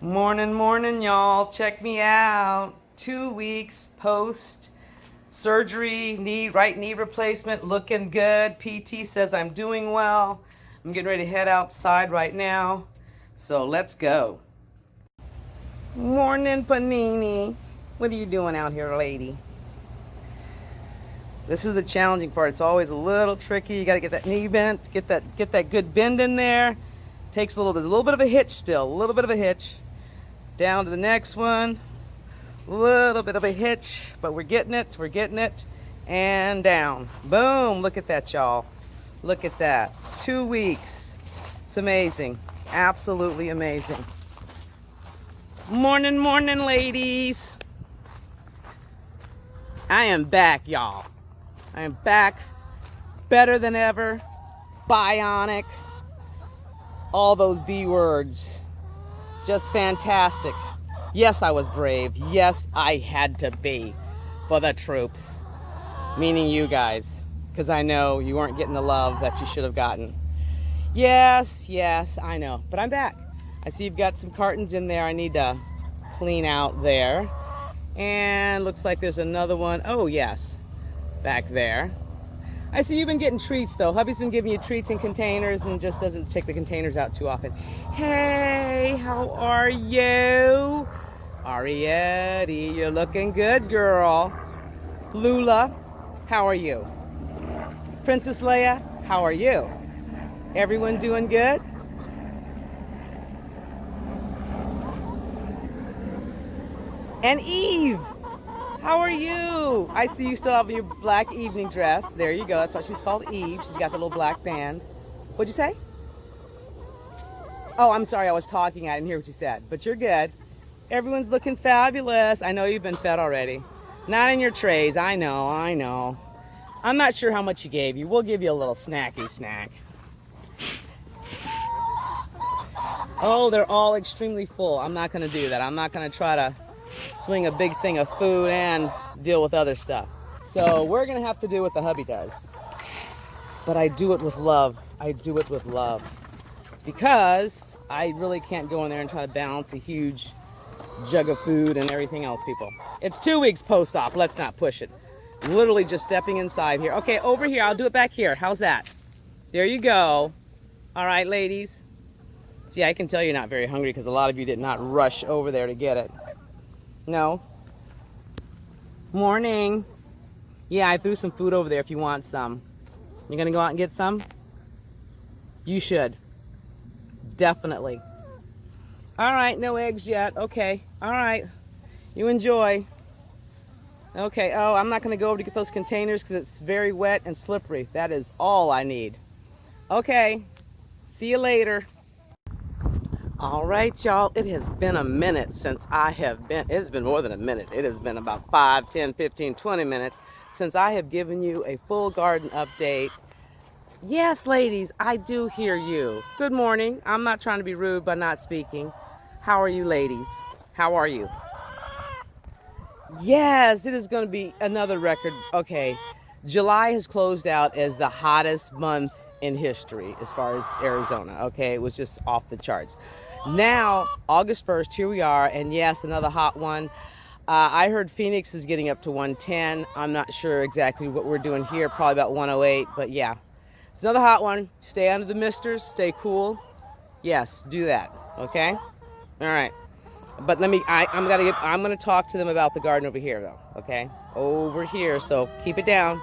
Morning, morning, y'all. Check me out. 2 weeks post surgery, right knee replacement, looking good. PT says I'm doing well. I'm getting ready to head outside right now. So let's go. Morning, Panini. What are you doing out here, lady? This is the challenging part. It's always a little tricky. You got to get that knee bent, get that good bend in there. There's a little bit of a hitch still, a little bit of a hitch. Down to the next one, a little bit of a hitch, but we're getting it, and down. Boom, look at that, y'all. Look at that, 2 weeks. It's amazing, absolutely amazing. Morning, morning, ladies. I am back, y'all. I am back, better than ever, bionic, all those B words. Just fantastic. Yes, I was brave. Yes, I had to be for the troops. Meaning you guys. Because I know you weren't getting the love that you should have gotten. Yes, I know. But I'm back. I see you've got some cartons in there I need to clean out there. And looks like there's another one. Oh, yes. Back there. I see you've been getting treats, though. Hubby's been giving you treats in containers and just doesn't take the containers out too often. Hey, how are you? Arietti, you're looking good, girl. Lula, how are you? Princess Leia, how are you? Everyone doing good? And Eve, how are you? I see you still have your black evening dress. There you go. That's why she's called Eve. She's got the little black band. What'd you say? Oh, I'm sorry. I was talking. I didn't hear what you said. But you're good. Everyone's looking fabulous. I know you've been fed already. Not in your trays. I know. I'm not sure how much you gave you. We'll give you a little snacky snack. Oh, they're all extremely full. I'm not going to do that. I'm not going to try to swing a big thing of food and deal with other stuff. So we're gonna have to do what the hubby does. But I do it with love. Because I really can't go in there and try to balance a huge jug of food and everything else, people. It's 2 weeks post-op. Let's not push it. Literally just stepping inside here. Okay, over here. I'll do it back here. How's that? There you go. All right, ladies. See, I can tell you're not very hungry because a lot of you did not rush over there to get it. No. Morning. Yeah, I threw some food over there if you want some. You gonna go out and get some? You should. Definitely. All right, no eggs yet. Okay. All right. You enjoy. Okay. Oh, I'm not gonna go over to get those containers because it's very wet and slippery. That is all I need. Okay. See you later. All right, y'all, it has been a minute since I have been, it has been more than a minute. It has been about 5, 10, 15, 20 minutes since I have given you a full garden update. Yes, ladies, I do hear you. Good morning. I'm not trying to be rude by not speaking. How are you, ladies? How are you? Yes, it is going to be another record. Okay, July has closed out as the hottest month in history as far as Arizona. Okay, it was just off the charts. Now, August 1st, here we are, and yes, another hot one. I heard Phoenix is getting up to 110. I'm not sure exactly what we're doing here, probably about 108, but yeah. It's another hot one. Stay under the misters, stay cool. Yes, do that, okay? All right. But I'm gonna talk to them about the garden over here though, okay? Over here, so keep it down,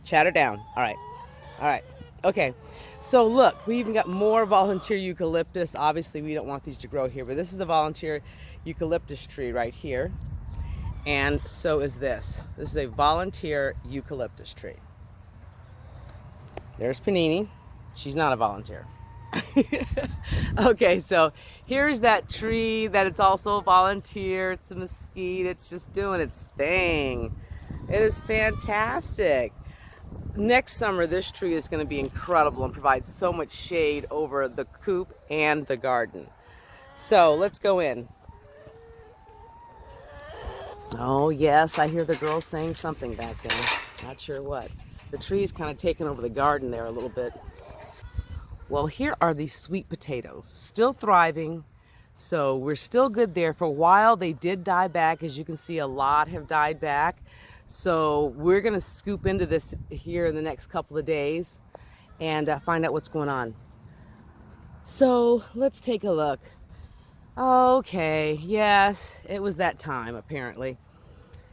chatter down. All right, okay. So look, we even got more volunteer eucalyptus. Obviously we don't want these to grow here, but this is a volunteer eucalyptus tree right here. And so is this. This is a volunteer eucalyptus tree. There's Panini. She's not a volunteer. Okay, so here's that tree that it's also a volunteer. It's a mesquite. It's just doing its thing. It is fantastic. Next summer, this tree is going to be incredible and provide so much shade over the coop and the garden. So let's go in. Oh yes, I hear the girls saying something back there. Not sure what. The tree's kind of taking over the garden there a little bit. Well, here are these sweet potatoes, still thriving, So we're still good there. For a while, they did die back. As you can see, a lot have died back. So we're gonna scoop into this here in the next couple of days and find out what's going on. So let's take a look. Okay, yes, it was that time apparently.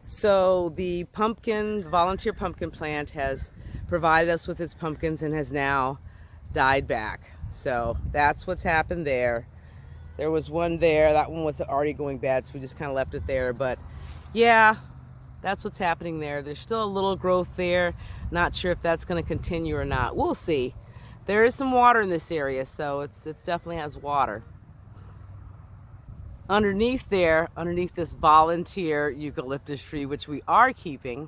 So the volunteer pumpkin plant has provided us with its pumpkins and has now died back. So that's what's happened there. There was one there, that one was already going bad, so we just kind of left it there. But yeah, that's what's happening there. There's still a little growth there. Not sure if that's going to continue or not. We'll see. There is some water in this area, so it's definitely has water. Underneath there, underneath this volunteer eucalyptus tree, which we are keeping,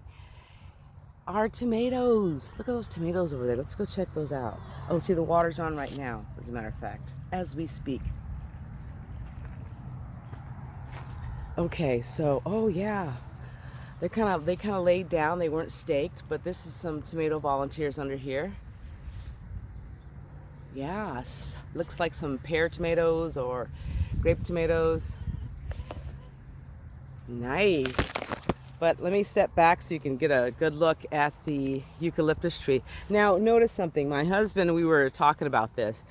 are tomatoes. Look at those tomatoes over there. Let's go check those out. Oh, see, the water's on right now, as a matter of fact, as we speak. Okay, so, oh yeah, they kind of laid down. They weren't staked, but this is some tomato volunteers under here. Yes, looks like some pear tomatoes or grape tomatoes. Nice. But let me step back so you can get a good look at the eucalyptus tree. Now, notice something. My husband, we were talking about this.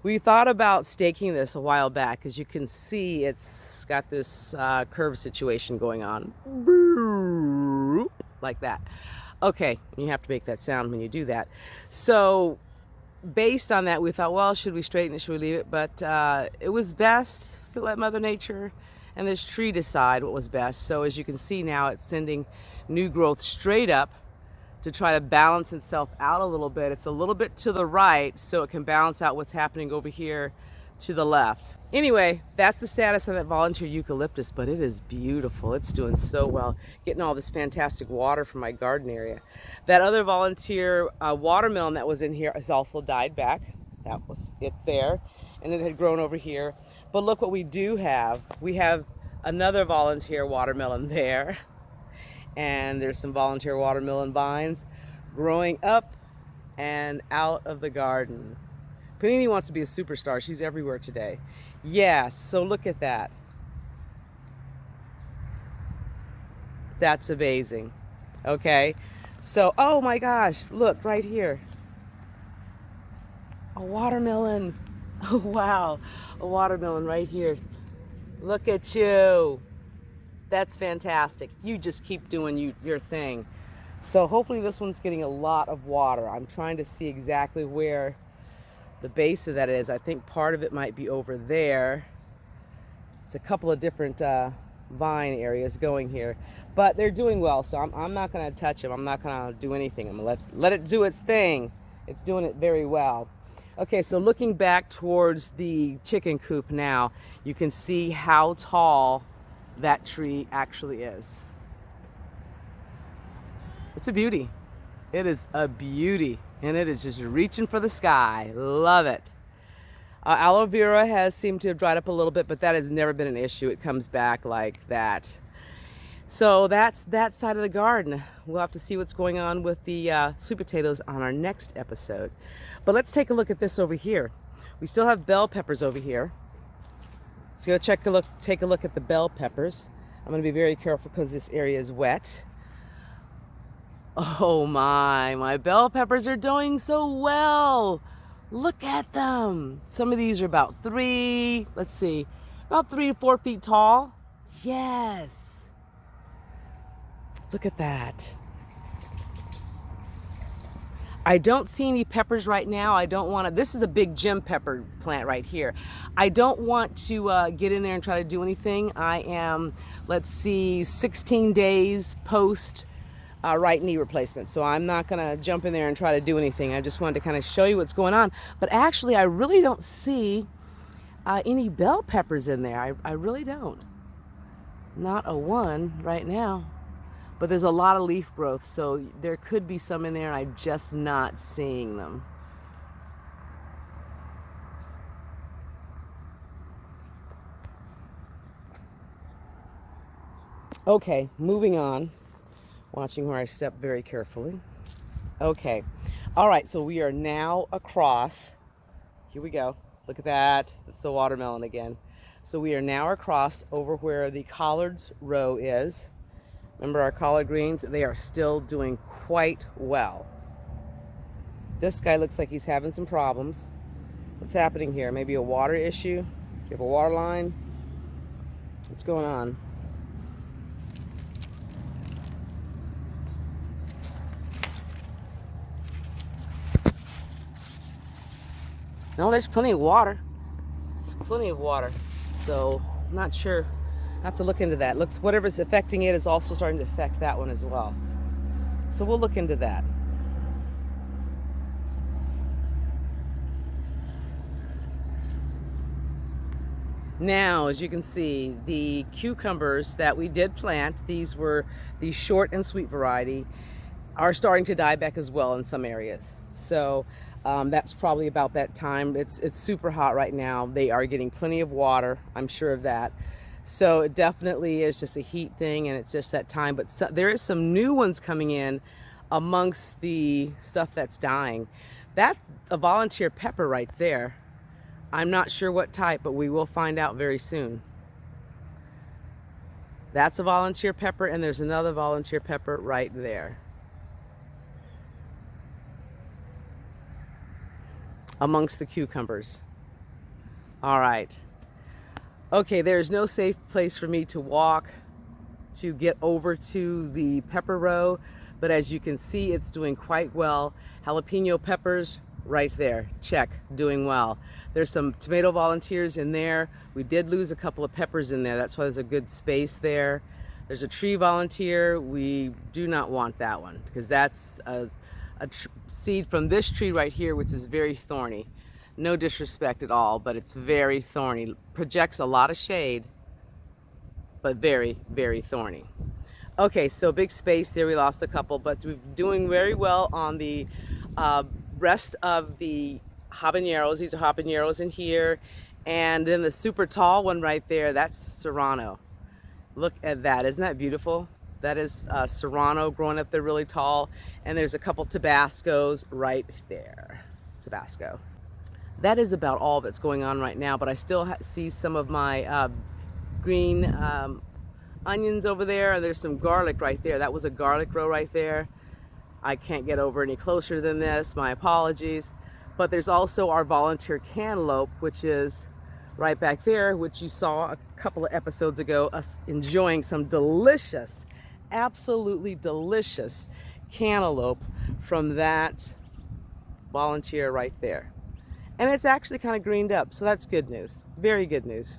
We thought about staking this a while back. As you can see, it's got this curve situation going on. Like that. Okay, you have to make that sound when you do that. So, based on that, we thought, well, should we straighten it? Should we leave it? But it was best to let Mother Nature and this tree decide what was best. So as you can see now, it's sending new growth straight up to try to balance itself out a little bit. It's a little bit to the right so it can balance out what's happening over here to the left. Anyway, that's the status of that volunteer eucalyptus, but it is beautiful. It's doing so well, getting all this fantastic water from my garden area. That other volunteer watermelon that was in here has also died back. That was it there, and it had grown over here. But look what we do have. We have another volunteer watermelon there, and there's some volunteer watermelon vines growing up and out of the garden. Panini wants to be a superstar. She's everywhere today. Yes, so look at that. That's amazing. Okay, so, oh my gosh, look right here. A watermelon. Oh, wow, a watermelon right here. Look at you. That's fantastic. You just keep doing your thing. So hopefully this one's getting a lot of water. I'm trying to see exactly where the base of that is. I think part of it might be over there. It's a couple of different vine areas going here, but they're doing well, so I'm not going to touch them. I'm not going to do anything. I'm going to let it do its thing. It's doing it very well. Okay, so looking back towards the chicken coop now, you can see how tall that tree actually is. It's a beauty. It is a beauty, and it is just reaching for the sky. Love it. Aloe vera has seemed to have dried up a little bit, but that has never been an issue. It comes back like that. So that's that side of the garden. We'll have to see what's going on with the sweet potatoes on our next episode. But let's take a look at this over here. We still have bell peppers over here. Let's go take a look at the bell peppers. I'm going to be very careful because this area is wet. Oh my bell peppers are doing so well. Look at them. Some of these are about about 3 to 4 feet tall. Yes. Look at that. I don't see any peppers right now. I don't want to, this is a big gem pepper plant right here. I don't want to get in there and try to do anything. I am, 16 days post right knee replacement. So I'm not going to jump in there and try to do anything. I just wanted to kind of show you what's going on. But actually, I really don't see any bell peppers in there. I really don't. Not a one right now. But there's a lot of leaf growth, so there could be some in there, and I'm just not seeing them. Okay, moving on. Watching where I step very carefully. Okay, all right, so we are now across. Here we go. Look at that. It's the watermelon again. So we are now across over where the collards row is. Remember our collard greens? They are still doing quite well. This guy looks like he's having some problems. What's happening here? Maybe a water issue? Do you have a water line? What's going on? No, there's plenty of water. There's plenty of water. So I'm not sure. I have to look into that. Looks whatever's affecting it is also starting to affect that one as well. So we'll look into that. Now, as you can see, the cucumbers that we did plant, these were the short and sweet variety, are starting to die back as well in some areas. So that's probably about that time. It's super hot right now. They are getting plenty of water, I'm sure of that. So it definitely is just a heat thing, and it's just that time. But there is some new ones coming in amongst the stuff that's dying. That's a volunteer pepper right there. I'm not sure what type, but we will find out very soon. That's a volunteer pepper, and there's another volunteer pepper right there. Amongst the cucumbers. All right. Okay, there's no safe place for me to walk to get over to the pepper row, but as you can see, it's doing quite well. Jalapeno peppers right there, check, doing well. There's some tomato volunteers in there. We did lose a couple of peppers in there. That's why there's a good space there. There's a tree volunteer. We do not want that one because that's a seed from this tree right here, which is very thorny. No disrespect at all, but it's very thorny. Projects a lot of shade, but very, very thorny. Okay, so big space there. We lost a couple, but we're doing very well on the rest of the habaneros. These are habaneros in here. And then the super tall one right there, that's Serrano. Look at that. Isn't that beautiful? That is Serrano growing up there really tall. And there's a couple Tabascos right there. Tabasco. That is about all that's going on right now, but I still see some of my green onions over there, and there's some garlic right there. That was a garlic row right there. I can't get over any closer than this, my apologies. But there's also our volunteer cantaloupe, which is right back there, which you saw a couple of episodes ago, us enjoying some delicious, absolutely delicious cantaloupe from that volunteer right there. And it's actually kind of greened up, so that's good news. Very good news.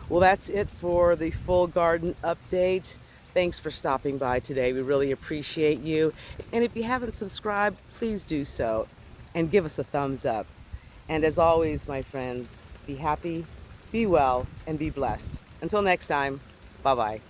Well, that's it for the full garden update. Thanks for stopping by today. We really appreciate you. And if you haven't subscribed, please do so and give us a thumbs up. And as always, my friends, be happy, be well, and be blessed. Until next time, bye-bye.